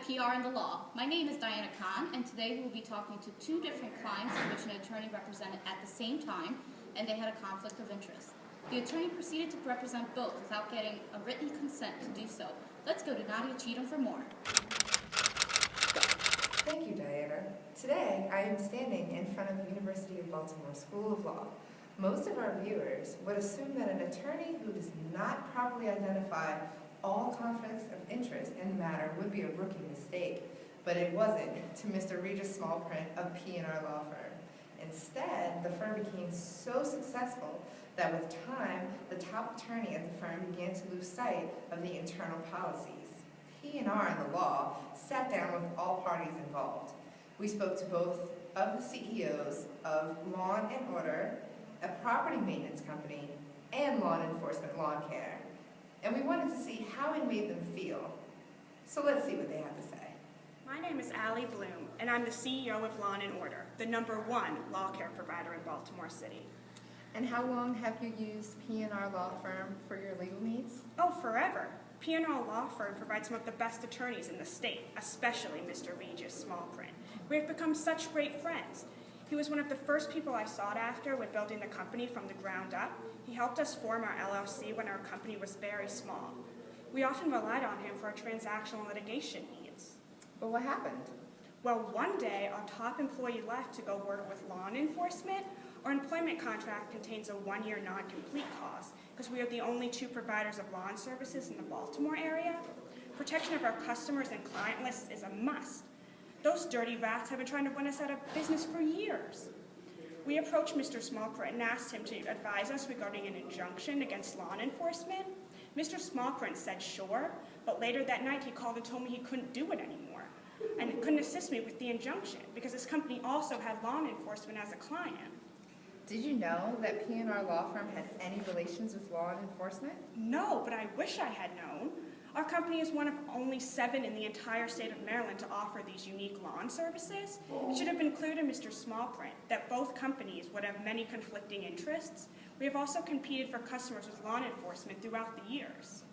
PR and the Law. My name is Diana Kahn, and today we will be talking to two different clients in which an attorney represented at the same time, and they had a conflict of interest. The attorney proceeded to represent both without getting a written consent to do so. Let's go to Nadia Cheatham for more. Thank you, Diana. Today, I am standing in front of the University of Baltimore School of Law. Most of our viewers would assume that an attorney who does not properly identify all conflicts of interest in the matter would be a rookie mistake, but it wasn't to Mr. Regis Smallprint of P&R Law Firm. Instead, the firm became so successful that with time, the top attorney at the firm began to lose sight of the internal policies. P&R and the law sat down with all parties involved. We spoke to both of the CEOs of Lawn and Order, a property maintenance company, and law enforcement lawn care. And we wanted to see how it made them feel. So let's see what they have to say. My name is Allie Bloom, and I'm the CEO of Lawn & Order, the #1 law care provider in Baltimore City. And how long have you used P&R Law Firm for your legal needs? Oh, forever. P&R Law Firm provides some of the best attorneys in the state, especially Mr. Regis Smallprint. We have become such great friends. He was one of the first people I sought after when building the company from the ground up. He helped us form our LLC when our company was very small. We often relied on him for our transactional litigation needs. But what happened? Well, one day, our top employee left to go work with law enforcement. Our employment contract contains a 1-year non-complete clause because we are the only 2 providers of lawn services in the Baltimore area. Protection of our customers and client lists is a must. Those dirty rats have been trying to run us out of business for years. We approached Mr. Smallprint and asked him to advise us regarding an injunction against law enforcement. Mr. Smallprint said sure, but later that night he called and told me he couldn't do it anymore and couldn't assist me with the injunction because his company also had law enforcement as a client. Did you know that P&R Law Firm had any relations with law enforcement? No, but I wish I had known. Our company is one of only 7 in the entire state of Maryland to offer these unique lawn services. It should have been clear to Mr. Smallprint that both companies would have many conflicting interests. We have also competed for customers with law enforcement throughout the years.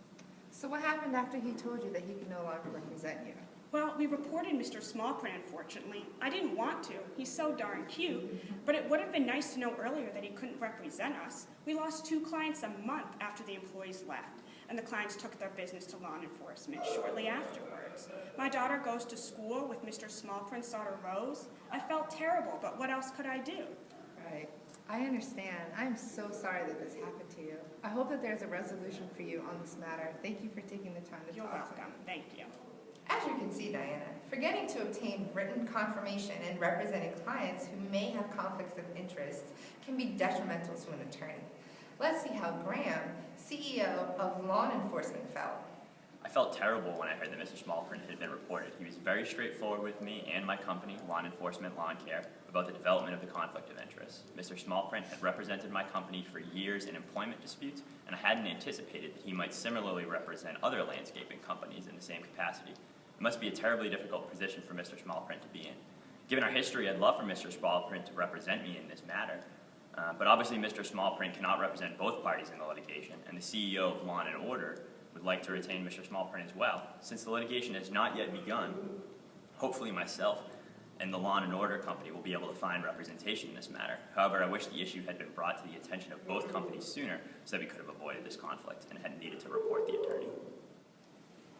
So what happened after he told you that he could no longer represent you? Well, we reported Mr. Smallprint, unfortunately. I didn't want to. He's so darn cute. But it would have been nice to know earlier that he couldn't represent us. We lost 2 clients a month after the employees left, and the clients took their business to law enforcement shortly afterwards. My daughter goes to school with Mr. Smallprint's daughter, Rose. I felt terrible, but what else could I do? Right. I understand. I'm so sorry that this happened to you. I hope that there's a resolution for you on this matter. Thank you for taking the time to You're talk to me. welcome. Thank you. As you can see, Diana, forgetting to obtain written confirmation and representing clients who may have conflicts of interest can be detrimental to an attorney. Let's see how Graham, CEO of Law Enforcement, felt. I felt terrible when I heard that Mr. Smallprint had been reported. He was very straightforward with me and my company, Law Enforcement Lawn Care, about the development of the conflict of interest. Mr. Smallprint had represented my company for years in employment disputes, and I hadn't anticipated that he might similarly represent other landscaping companies in the same capacity. It must be a terribly difficult position for Mr. Smallprint to be in. Given our history, I'd love for Mr. Smallprint to represent me in this matter. But obviously Mr. Smallprint cannot represent both parties in the litigation, and the CEO of Lawn & Order would like to retain Mr. Smallprint as well. Since the litigation has not yet begun, hopefully myself and the Lawn & Order company will be able to find representation in this matter. However, I wish the issue had been brought to the attention of both companies sooner so that we could have avoided this conflict and hadn't needed to report the attorney.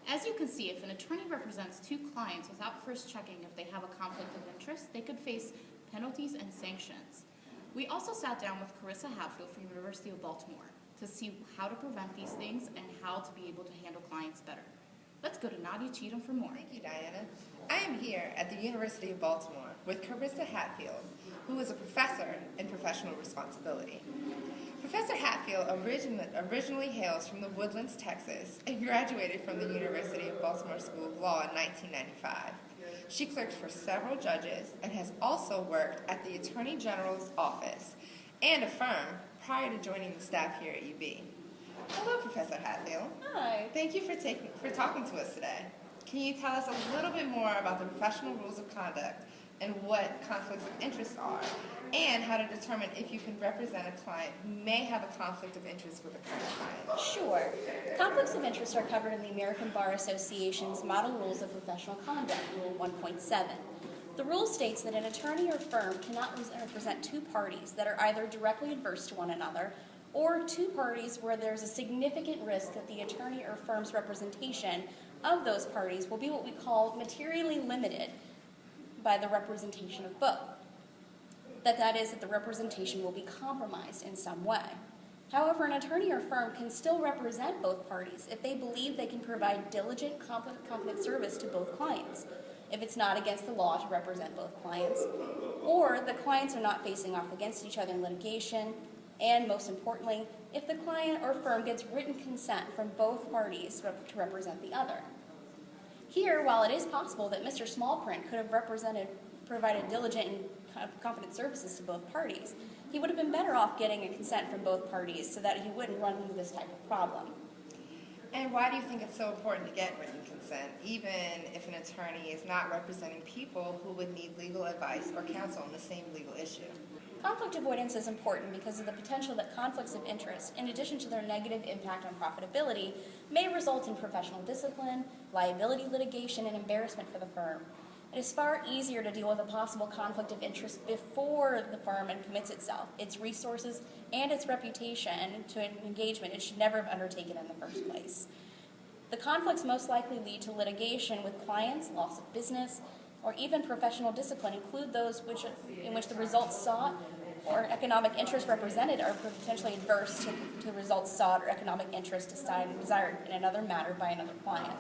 As you can see, if an attorney represents 2 clients without first checking if they have a conflict of interest, they could face penalties and sanctions. We also sat down with Carissa Hatfield from University of Baltimore to see how to prevent these things and how to be able to handle clients better. Let's go to Nadia Cheatham for more. Thank you, Diana. I am here at the University of Baltimore with Carissa Hatfield, who is a professor in professional responsibility. Professor Hatfield originally hails from the Woodlands, Texas, and graduated from the University of Baltimore School of Law in 1995. She clerked for several judges and has also worked at the Attorney General's office and a firm prior to joining the staff here at UB. Hello, Professor Hatfield. Hi. Thank you for talking to us today. Can you tell us a little bit more about the professional rules of conduct and what conflicts of interest are, and how to determine if you can represent a client who may have a conflict of interest with a current client. Sure. Conflicts of interest are covered in the American Bar Association's Model Rules of Professional Conduct, Rule 1.7. The rule states that an attorney or firm cannot represent two parties that are either directly adverse to one another or two parties where there's a significant risk that the attorney or firm's representation of those parties will be what we call materially limited by the representation of both. That is, that the representation will be compromised in some way. However, an attorney or firm can still represent both parties if they believe they can provide diligent, competent service to both clients, if it's not against the law to represent both clients, or the clients are not facing off against each other in litigation, and most importantly, if the client or firm gets written consent from both parties to represent the other. Here, while it is possible that Mr. Smallprint could have provided diligent and competent services to both parties, he would have been better off getting a consent from both parties so that he wouldn't run into this type of problem. And why do you think it's so important to get written consent, even if an attorney is not representing people who would need legal advice or counsel on the same legal issue? Conflict avoidance is important because of the potential that conflicts of interest, in addition to their negative impact on profitability, may result in professional discipline, liability litigation, and embarrassment for the firm. It is far easier to deal with a possible conflict of interest before the firm commits itself, its resources, and its reputation to an engagement it should never have undertaken in the first place. The conflicts most likely lead to litigation with clients, loss of business, or even professional discipline include those in which the results sought or economic interest represented are potentially adverse to results sought or economic interest desired in another matter by another client.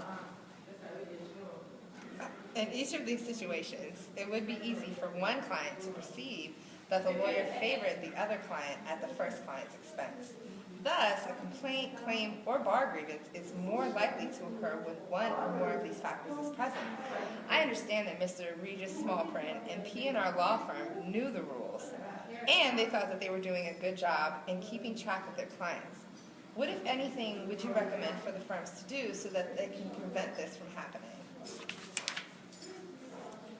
In each of these situations, it would be easy for one client to perceive that the lawyer favored the other client at the first client's expense. Thus, a complaint, claim, or bar grievance is more likely to occur when one or more of these factors is present. I understand that Mr. Regis Smallprint and P&R Law Firm knew the rules, and they thought that they were doing a good job in keeping track of their clients. What, if anything, would you recommend for the firms to do so that they can prevent this from happening?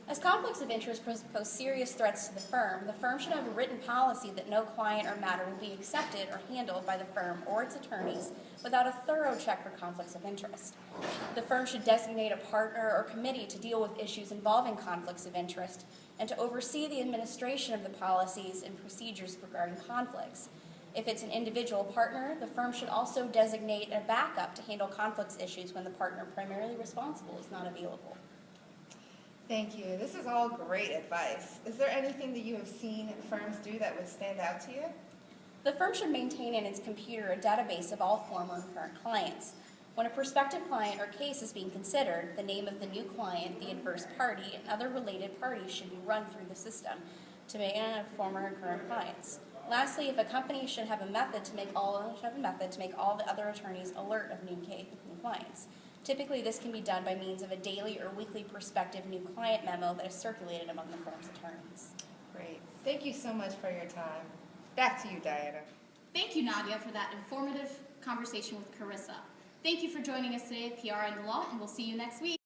As conflicts of interest pose serious threats to the firm should have a written policy that no client or matter will be accepted or handled by the firm or its attorneys without a thorough check for conflicts of interest. The firm should designate a partner or committee to deal with issues involving conflicts of interest and to oversee the administration of the policies and procedures regarding conflicts. If it's an individual partner, the firm should also designate a backup to handle conflicts issues when the partner primarily responsible is not available. Thank you. This is all great advice. Is there anything that you have seen firms do that would stand out to you? The firm should maintain in its computer a database of all former and current clients. When a prospective client or case is being considered, the name of the new client, the adverse party, and other related parties should be run through the system to manage former and current clients. Lastly, if a company should have a method to make all the other attorneys alert of new clients. Typically, this can be done by means of a daily or weekly prospective new client memo that is circulated among the firm's attorneys. Great. Thank you so much for your time. Back to you, Diana. Thank you, Nadia, for that informative conversation with Carissa. Thank you for joining us today at PR and the Law, and we'll see you next week.